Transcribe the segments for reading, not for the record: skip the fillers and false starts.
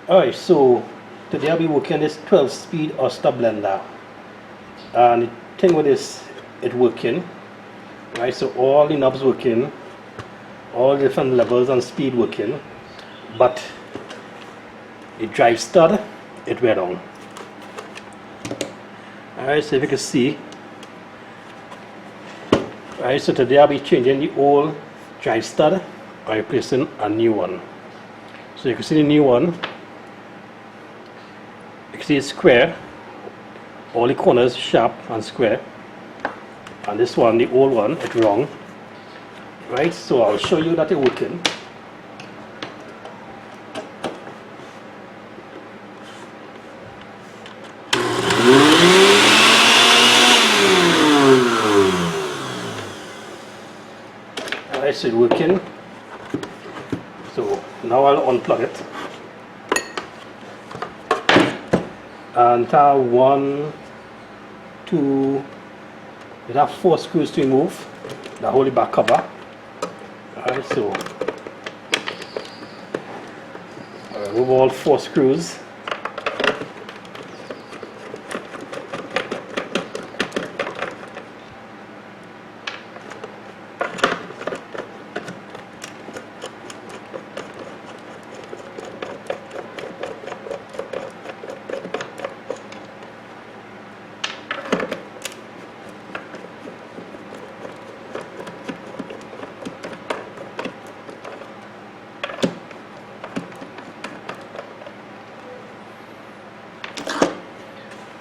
Alright, so today I'll be working on this 12-speed Oster blender, and the thing with this, it working, right? So all the knobs working, all the different levels and speed working, but the drive stud, it went down. Alright, so if you can see, alright, so today I'll be changing the old drive stud and replacing a new one. So you can see the new one. You can see it's square, all the corners sharp and square, and this one, the old one, it's wrong. Right, so I'll show you that it's working. Alright, so it's working. So now I'll unplug it. And one, two, it have 4 screws to remove that hold the back cover. Alright, so I'll remove all 4 screws.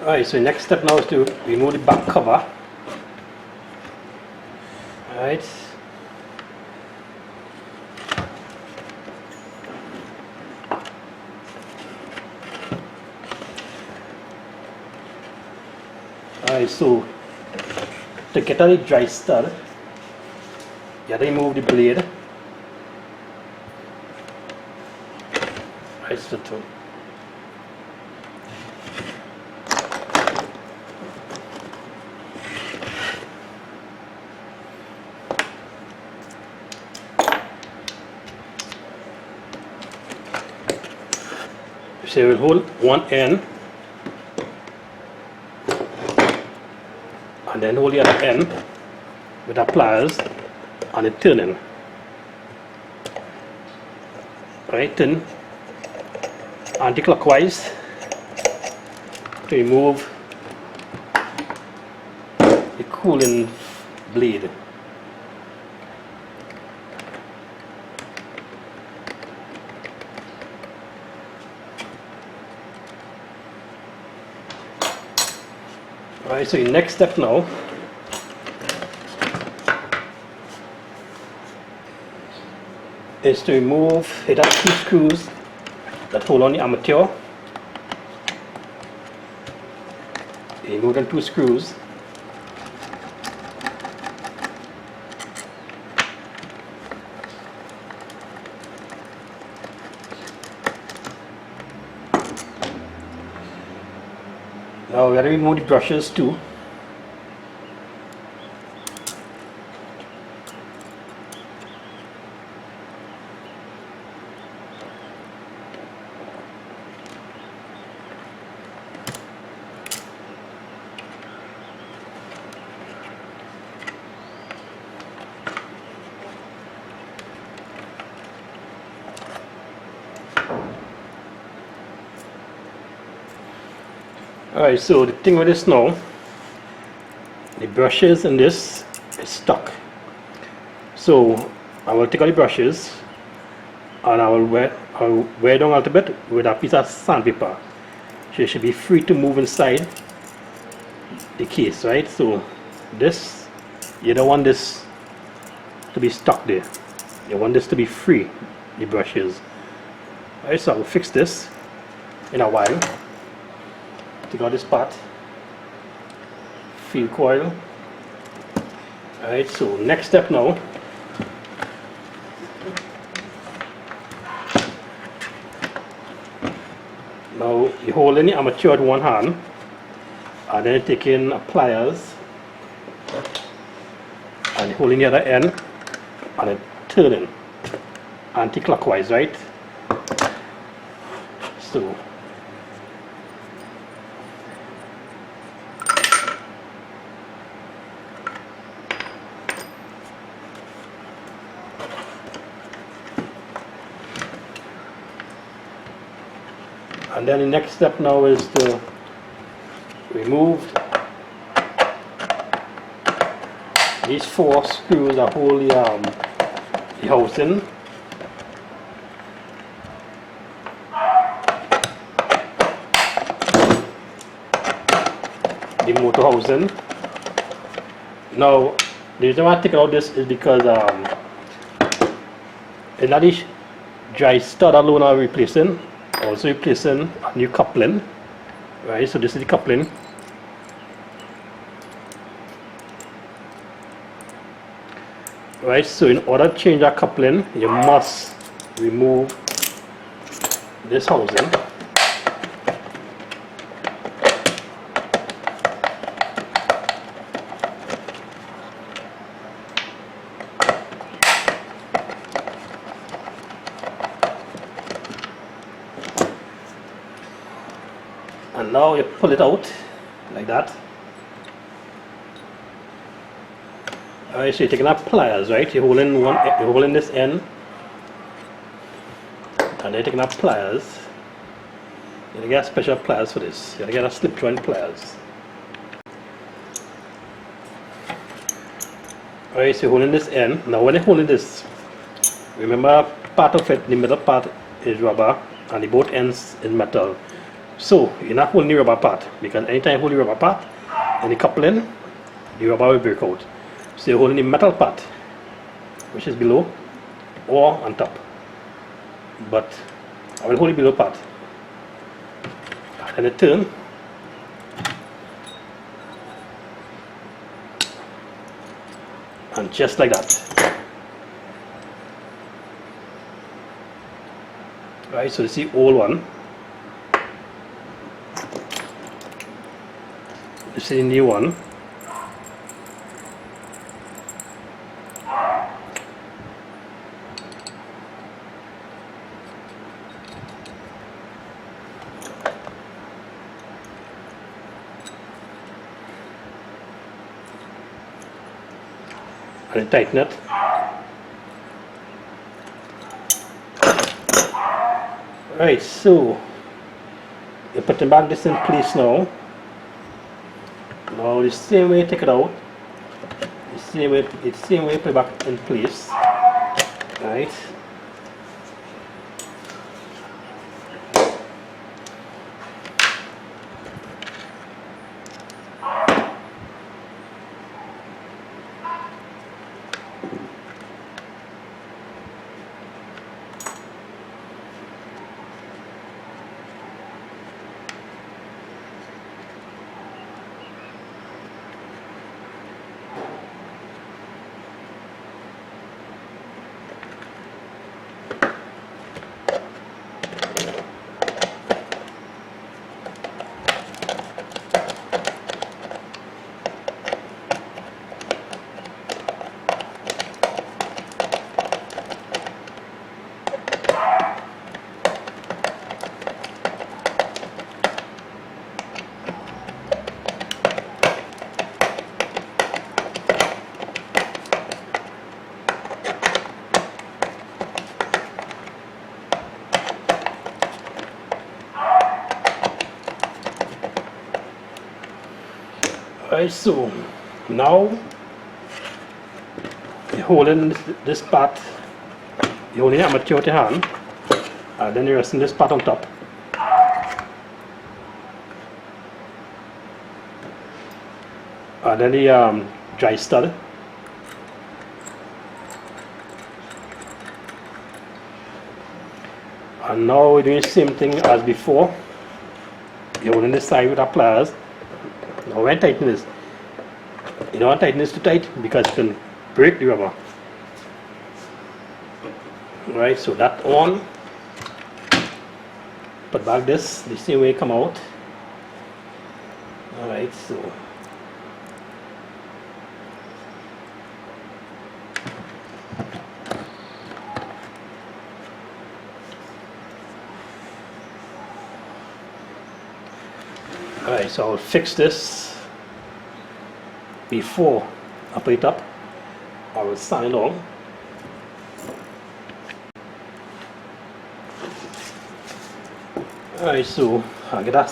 Alright, so the next step now is to remove the back cover. Alright. Alright, so to get on the drive stud, you have to remove the blade. Alright, so so you will hold one end and then hold the other end with the pliers and it turning. Right, turn anti-clockwise to remove the cooling blade. Alright, so the next step now is to remove it has 2 screws that hold on the armature. Remove them 2 screws. Now we have to remove the brushes too. Alright, so the thing with this now, the brushes in this is stuck. So I will take out the brushes and I will wear down a little bit with a piece of sandpaper. So it should be free to move inside the case, right? So this, you don't want this to be stuck there. You want this to be free, the brushes. Alright, so I will fix this in a while. Take out this part, field coil. Alright, so next step now you hold in the armature with one hand and then take in pliers and holding the other end and then turning anti-clockwise, right? so and then the next step now is to remove these 4 screws that hold the housing. The motor housing. Now the reason why I take out this is because in addition dry stud alone I'm replacing, also replacing a new coupling, right? So this is the coupling. Right, so in order to change that coupling, you must remove this housing. And now you pull it out like that. Alright, so you're taking up pliers, right? You're holding this end, and you're taking up pliers. You gotta get special pliers for this. You gotta get a slip joint pliers. Alright, so you're holding this end. Now when you're holding this, remember part of it, the middle part is rubber, and the both ends is metal. So you're not holding the rubber part, because anytime you hold the rubber part and the coupling, the rubber will break out. So you're holding the metal part, which is below or on top. But I will hold the below part. And then turn. And just like that. Right, so you see old one. This is the new one. And tighten it. Right, so you're putting back this in place now. Now the same way you take it out, the same way you put it back in place. Right. Right, so now you're holding this part, you're holding it amateur with your hand, and then you're resting this part on top. And then the dry stud. And now we're doing the same thing as before. You're holding this side with our pliers. Now when tighten this, you don't want to tighten this too tight because it can break the rubber. Right, so that on. Put back this the same way it come out. Alright, so Alright, so I'll fix this before I put it up. I will sand it on. Alright, so I'll get that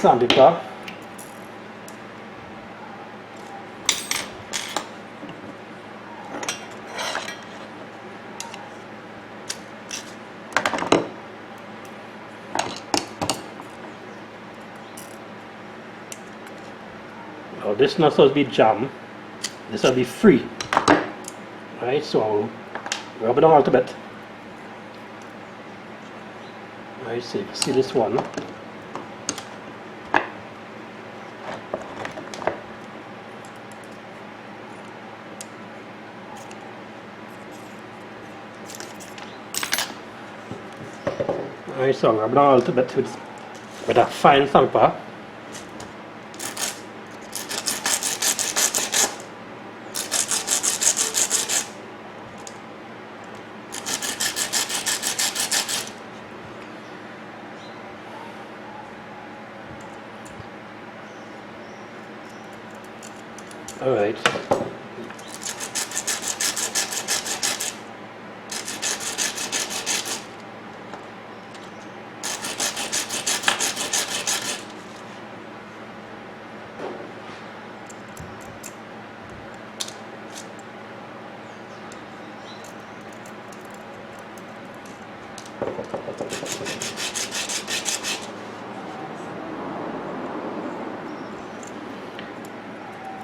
sandpaper. Now this is not supposed to be jam, this will be free. Alright, so I'll rub it on a little bit. Alright, so you can see this one. Alright, so I'll rub it on a little bit with a fine sandpaper. Alright.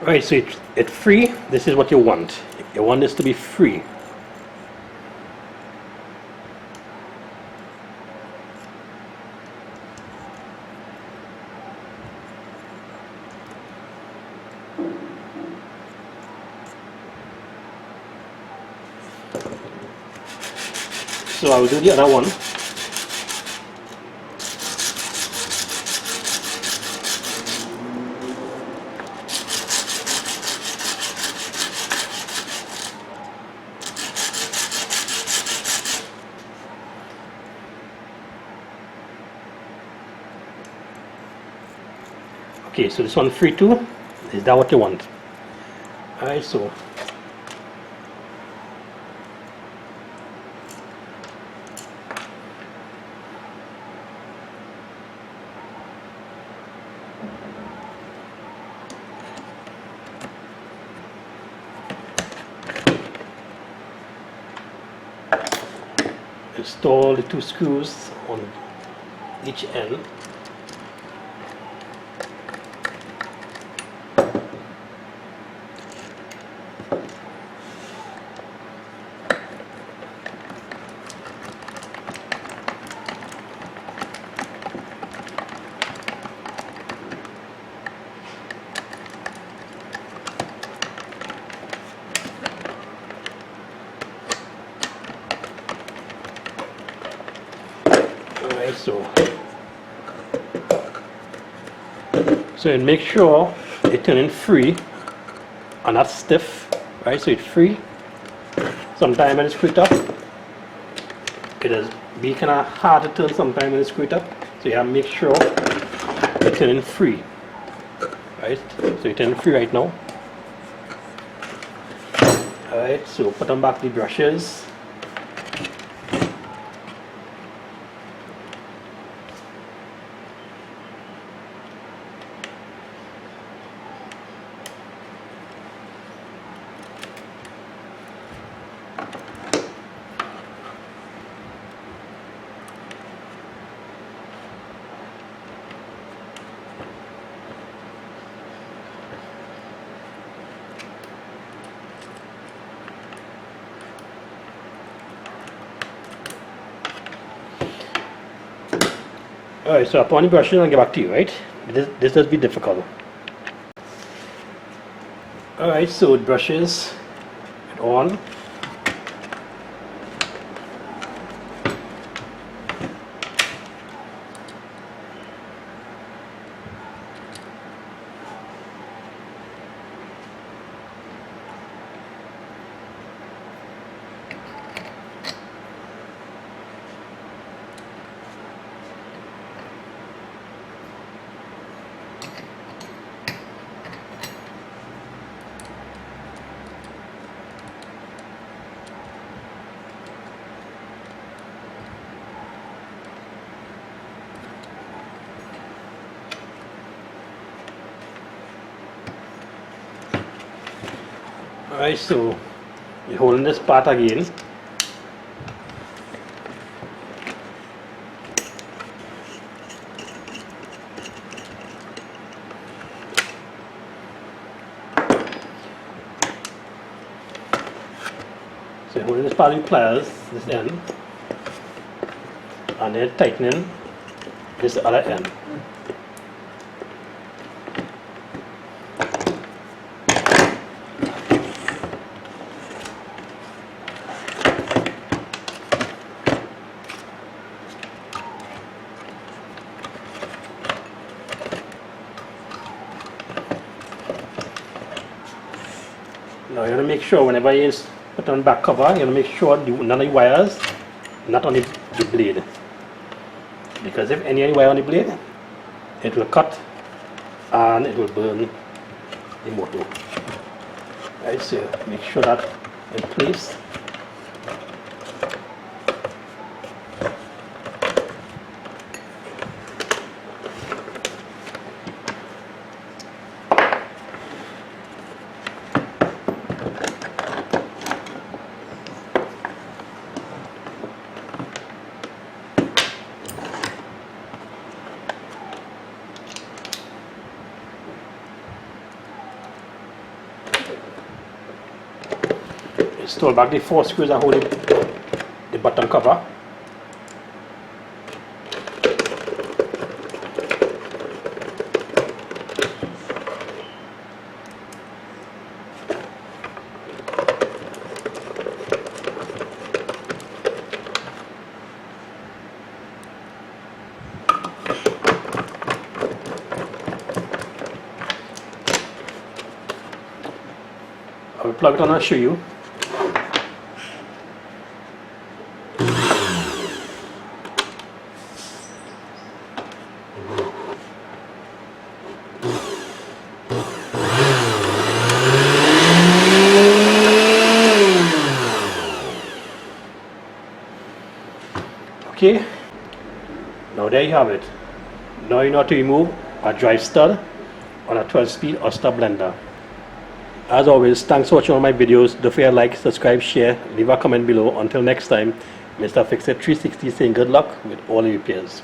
Alright, so it's free. This is what you want. You want this to be free. So I will do the other one. Okay, so this one free too. Is that what you want? Alright, so install the 2 screws on each end. Alright, so and make sure it turn in free and not stiff, right? So it's free. Sometimes when it's screwed up, it'll be kind of hard to turn sometimes when it's screwed up. So you have to make sure it turn in free, right? So it turn free right now. Alright, so put on back the brushes. Alright, so upon the brushes I'll get back to you, right? This does be difficult. Alright, so it brushes it on. Alright, so you're holding this part again. So you're holding this part with pliers, this end, and then tightening this other end. Now you want to make sure whenever you put on back cover, you want to make sure none of the wires not on the blade, because if any wire on the blade, it will cut and it will burn the motor. Right, so make sure that in place. Install back the 4 screws that hold the bottom cover. I will plug it on and show you. Okay, now there you have it. Now you know how to remove a drive stud on a 12-speed Oster blender. As always, thanks for watching all my videos. Don't forget to like, subscribe, share, leave a comment below. Until next time, Mr. Fix It 360 saying good luck with all the repairs.